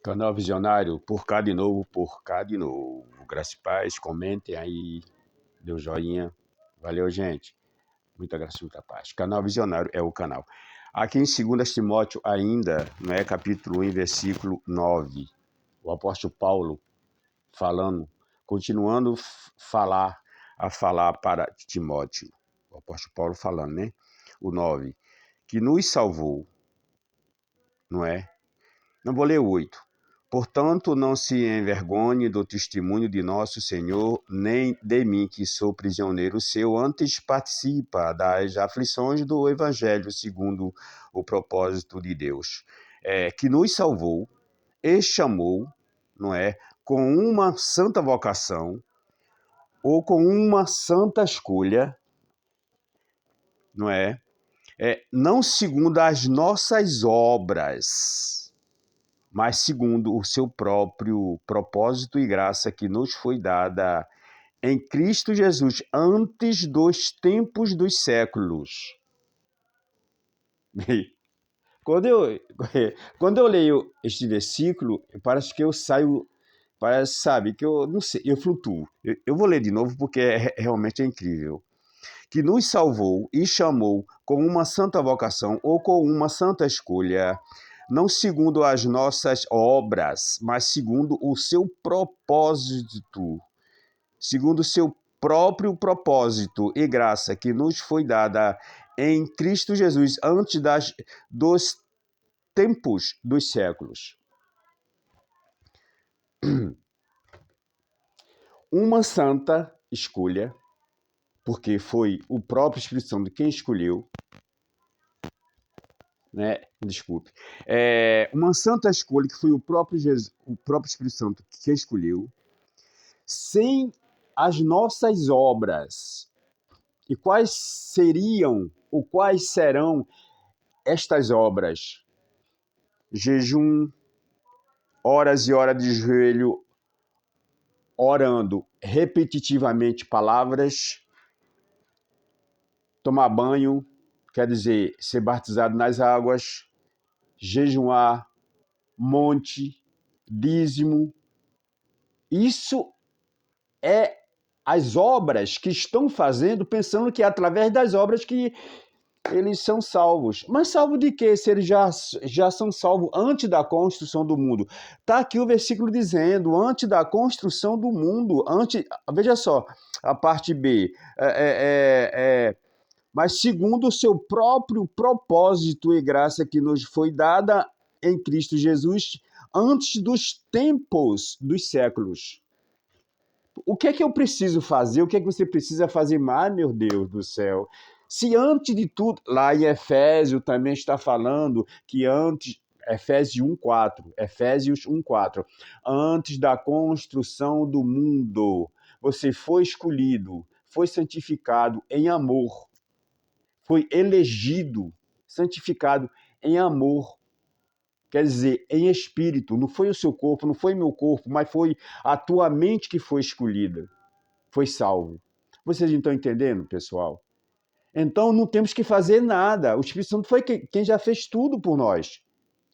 Canal Visionário, por cá de novo, por cá de novo. Graça e paz, comentem aí, dê um joinha. Valeu, gente. Muita graça e muita paz. Canal Visionário é o canal. Aqui em 2 Timóteo ainda, não é capítulo 1, versículo 9. O apóstolo Paulo falando, continuando a falar para Timóteo. O apóstolo Paulo falando, né? O 9. Que nos salvou, não é? Não vou ler o 8. Portanto, não se envergonhe do testemunho de nosso Senhor, nem de mim, que sou prisioneiro seu, antes participa das aflições do Evangelho, segundo o propósito de Deus, que nos salvou e chamou, não é, com uma santa vocação ou com uma santa escolha, não é? Não segundo as nossas obras, mas segundo o seu próprio propósito e graça que nos foi dada em Cristo Jesus, antes dos tempos dos séculos. Quando eu, quando eu leio este versículo, parece que eu saio, parece, sabe, que eu não sei, eu flutuo. Eu vou ler de novo porque realmente é incrível. Que nos salvou e chamou com uma santa vocação ou com uma santa escolha, não segundo as nossas obras, mas segundo o seu propósito, segundo o seu próprio propósito e graça que nos foi dada em Cristo Jesus antes dos tempos dos séculos. Uma santa escolha, porque foi o próprio Espírito Santo quem escolheu, né? Desculpe. Uma santa escolha que foi o próprio Espírito Santo que escolheu, sem as nossas obras. E quais seriam ou quais serão estas obras? Jejum, horas e horas de joelho, orando repetitivamente palavras, tomar banho, quer dizer, ser batizado nas águas, jejuar, monte, dízimo. Isso é as obras que estão fazendo, pensando que é através das obras que eles são salvos. Mas salvo de quê? Se eles já são salvos antes da construção do mundo. Está aqui o versículo dizendo, antes da construção do mundo. Veja só, a parte B. Mas segundo o seu próprio propósito e graça que nos foi dada em Cristo Jesus, antes dos tempos dos séculos. O que é que eu preciso fazer? O que é que você precisa fazer mais, meu Deus do céu? Se antes de tudo, lá em Efésio também está falando que antes, Efésios 1:4, antes da construção do mundo, você foi escolhido, foi santificado em amor, foi elegido, santificado em amor. Quer dizer, em espírito, não foi o seu corpo, não foi meu corpo, mas foi a tua mente que foi escolhida, foi salvo. Vocês estão entendendo, pessoal? Então não temos que fazer nada. O Espírito Santo foi quem já fez tudo por nós.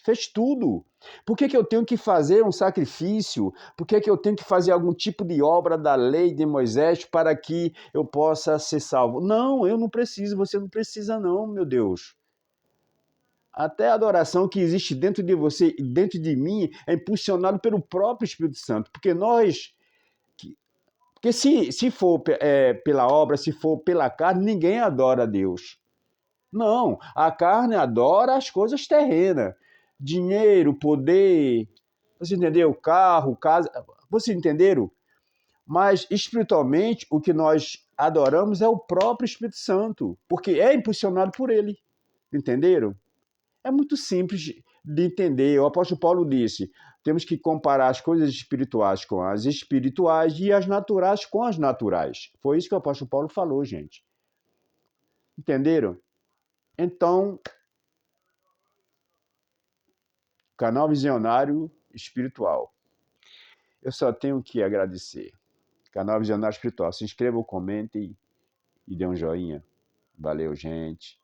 Fez tudo. Por que eu tenho que fazer um sacrifício? Por que eu tenho que fazer algum tipo de obra da lei de Moisés para que eu possa ser salvo? Não, eu não preciso, você não precisa não, meu Deus. Até a adoração que existe dentro de você e dentro de mim é impulsionado pelo próprio Espírito Santo, porque se for pela obra, se for pela carne, ninguém adora a Deus. Não, a carne adora as coisas terrenas, dinheiro, poder, você entendeu? Carro, casa, vocês entenderam? Mas espiritualmente o que nós adoramos é o próprio Espírito Santo, porque é impulsionado por ele, entenderam? É muito simples de entender. O apóstolo Paulo disse: temos que comparar as coisas espirituais com as espirituais e as naturais com as naturais. Foi isso que o apóstolo Paulo falou, gente. Entenderam? Então, canal Visionário Espiritual. Eu só tenho que agradecer. Canal Visionário Espiritual. Se inscrevam, comentem e dê um joinha. Valeu, gente.